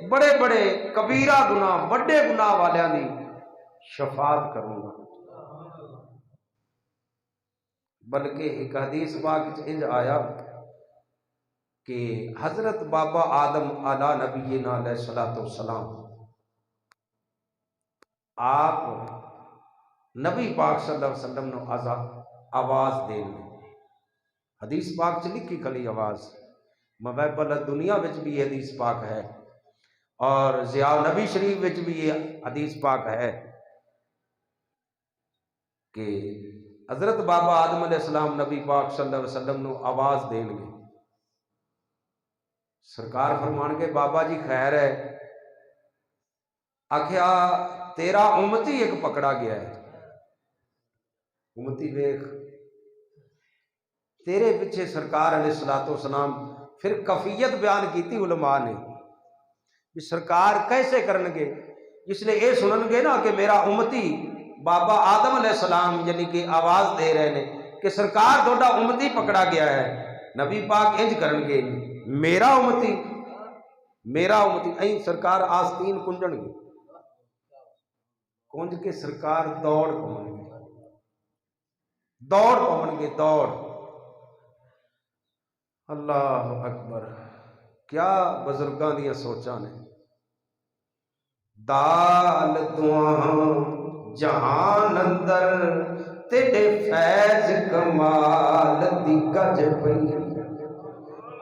बड़े बड़े कबीरा गुनाह बड़े गुनाह वालियां दी शफात करूंगा। बल्कि एक हदीस पाक इंज आया कि हजरत बाबा आदम अला नबीना अलैहिस्सलातु वस्सलाम आप नबी पाक सल्लल्लाहु अलैहि वसल्लम नु आवाज देंगे। हदीस पाक च लिखी खली आवाज मबैबल दुनिया विच भी ये हदीस पाक है और ज़िया नबी शरीफ विच भी ये हदीस पाक है कि हजरत बाबा आदम अलैहिस्सलाम नबी पाक सल्लल्लाहु अलैहि वसल्लम नु आवाज देंगे। सरकार फरमान के बाबा जी खैर है, आख्या तेरा उम्मती एक पकड़ा गया है। उम्मती वेख तेरे पीछे सरकार अलैहिस्सलातु वस्सलाम फिर कफियत बयान की थी उलमा ने भी सरकार कैसे करनगे, इसलिए ये सुननगे ना कि मेरा उम्मती बाबा आदम अलैहिस्सलाम यानी कि आवाज दे रहे ने कि सरकार थोड़ा उम्मती पकड़ा गया है। नबी पाक इंज करनगे मेरा उम्मती अं सरकार आस्तीन कुंजणगे, कुंज के सरकार दौड़ पवनगे दौड़। अल्लाह अकबर, क्या बुजुर्गों दी सोचा ने। दाल दुआं जहान अंदर तेरे फैज कमाल दी गज पई,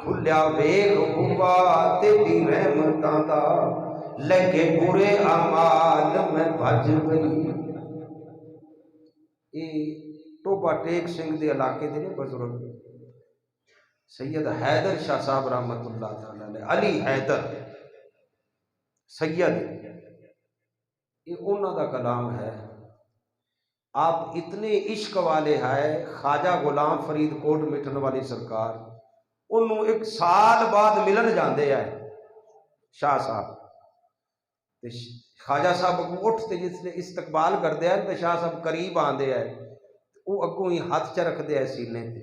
खुलिया वेख हुआ तेरी रहमतां दा लगे बुरे अमाल में भज पई। ये टोबा टेक सिंह के इलाके के ने बुजुर्ग सैयद हैदर शाह साहब रहमतुल्लाह तआला अलैह, अली हैदर सैयद, ये उन्हों का कलाम है। आप इतने इश्क वाले है, ख्वाजा गुलाम फरीद कोट मिठन वाली सरकार उन्होंने एक साल बाद मिलन जाते हैं शाह साहब, ख्वाजा साहब उठते जिसने इस्तकबाल करते हैं तो शाह साहब करीब आते हैं, वो अगों ही हाथ च रखते हैं सीने पे,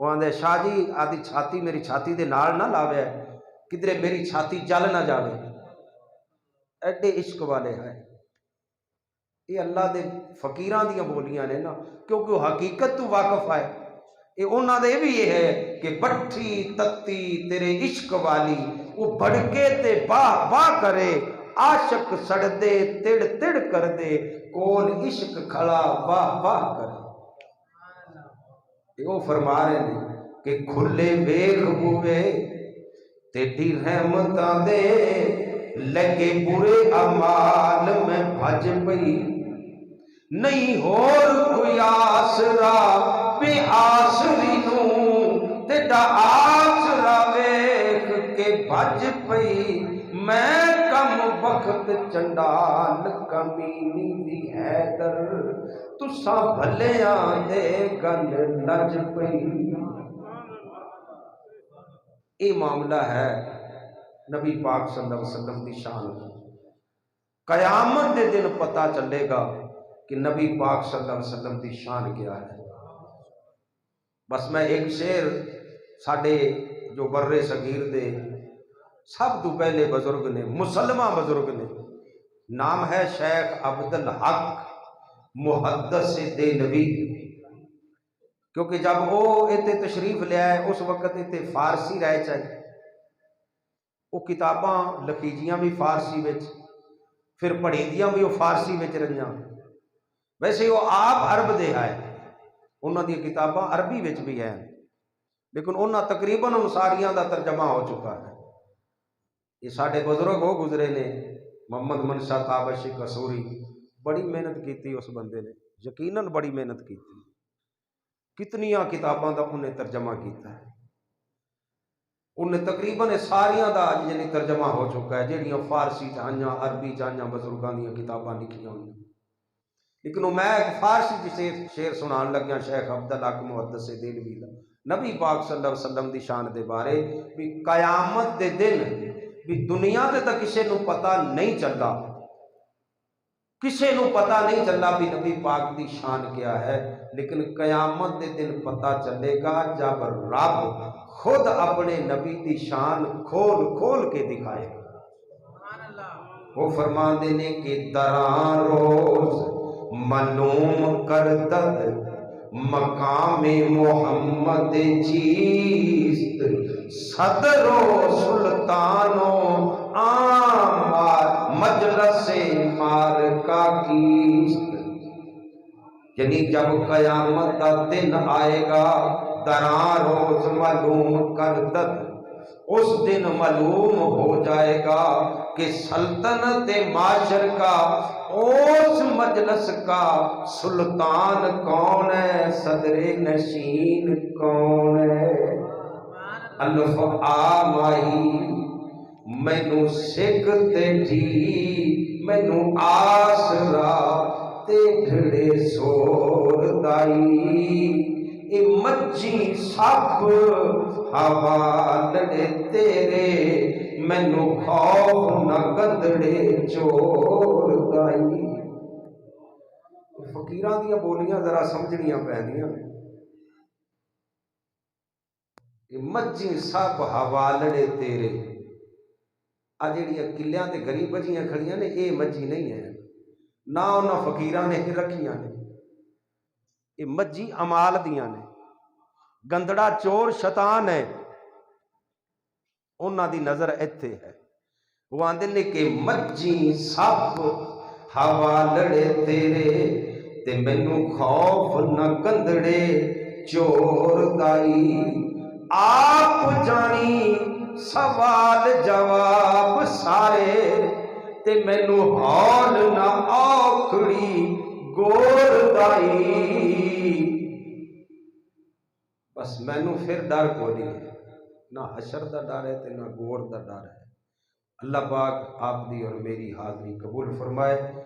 वो आते शाह जी आदि छाती मेरी छाती के नाल ना लावे, किधरे मेरी छाती जल ना जाए। एडे इश्क वाले है। ये अल्लाह के फकीरां दी बोलियां ने ना, क्योंकि वो हकीकत तो वाकफ है। ये उन्होंने भी ये है कि बट्ठी तत्ती तेरे इश्क वाली, वो भड़के ते बाह बाह करे, आशक सड़दे तिड़ तिड़ कर दे, कोल इश्क खड़ा वाह वाह करे। वो फरमा रहे हैं कि खुले वेख हुए तेरी रहमतां दे लगे बुरे अमाल में भज पई, नहीं होर कोई आसरा बेआसरी नू तेरा आसरा वेख के भज पई। मैं कम वक्त चंडाल कमीनी दी हैदर, तुसा भलियां दे गल लज पई। ये मामला है नबी पाक सल्लल्लाहु अलैहि वसल्लम की शान का। कयामत के दिन पता चलेगा कि नबी पाक सल्लल्लाहु अलैहि वसल्लम की शान क्या है। बस मैं एक शेर साडे जो बर्रे सगीर दे सब तो पहले बुजुर्ग ने, मुसलमान बुजुर्ग ने, नाम है शेख अब्दुल हक मुहद्दिस देलवी, क्योंकि जब वो इतने तशरीफ लिया है उस वक्त इतने फारसी रह चाहिए, वो किताबां लिखीजियां भी फारसी विच, फिर पढ़ीदियां भी वो फारसी विच रहियां। वैसे वो आप अरब दे है, उन्होंने दी किताबां अरबी विच भी हैं, लेकिन उन्होंने तकरीबन उन सारियां का तर्जमा हो चुका है। ये साढ़े बुजुर्ग हो गुजरे ने, मोहम्मद मनशा ताबशी कसूरी, बड़ी मेहनत की उस बंदे ने, यकीनन बड़ी मेहनत की, कितनियां किताबां का उन्हें तर्जमा किया है। उन्हें तकरीबन सारिया का अज यानी तर्जमा हो चुका है, ਜਿਹੜੀਆਂ फारसी चाहियां अरबी चाहियां बुजुर्गों दी किताबां लिखियां हुई। लेकिन मैं एक फारसी की शेर सुनान लग्या शेख अब्दुल हक मुहद्दिस देलवी का, नबी पाक सल्लल्लाहु अलैहि वसल्लम की शान के बारे भी कयामत के दिन भी दुनिया से तो किसी को पता नहीं चलता, किसी को पता नहीं चलता भी नबी पाक की शान क्या है, लेकिन कयामत के दिन पता चलेगा जब रब खुद अपने नबी की शान खोल खोल के दिखाएगा। वो फरमाते ने कि दरां रोज मलूम करदद मकामे मोहम्मद चीस्त सदरो सुल्तानो आमार मजलसे मार का कीस्त। यानी जब कयामत का दिन आएगा, दरां रोज मालूम करदद, उस दिन मालूम हो जाएगा कि सल्तनत माशर का उस मजलस का सुल्तान कौन है, सदरे नशीन कौन है। अल्फ आ माही मैनू सिख ते ढी मैनू आसरा ते ढड़े सोर दाई। ए मच्छी सब हवालड़े तेरे मैनू खौफ न गंदड़े चोर दाई। फकीरां दियां बोलियां जरा समझनियां पैंदियां। मच्छी सब हवालड़े तेरे, आ जिहड़ियां किलियां ते गरी बजियां खड़ियां ने, ये मच्छी नहीं है ना उन्हां फकीरां ने रखियां ने। ये मच्छी अमाल दियां ने, गंदड़ा चोर शैतान है, उन्हां दी नजर इत्थे है। वो आंदे ने कि मच्छी सब हवालड़े तेरे ते मैनू खौफ न गंदड़े चोर दाई। आप जानी सवाल जवाब सारे ते मैनू हौल ना औखड़ी गोर दाई। बस मैनू फिर डर को नहीं है, ना हशर का डर है ते ना गोर का डर है। अल्लाह पाक आप दी और मेरी हाज़री कबूल फरमाए।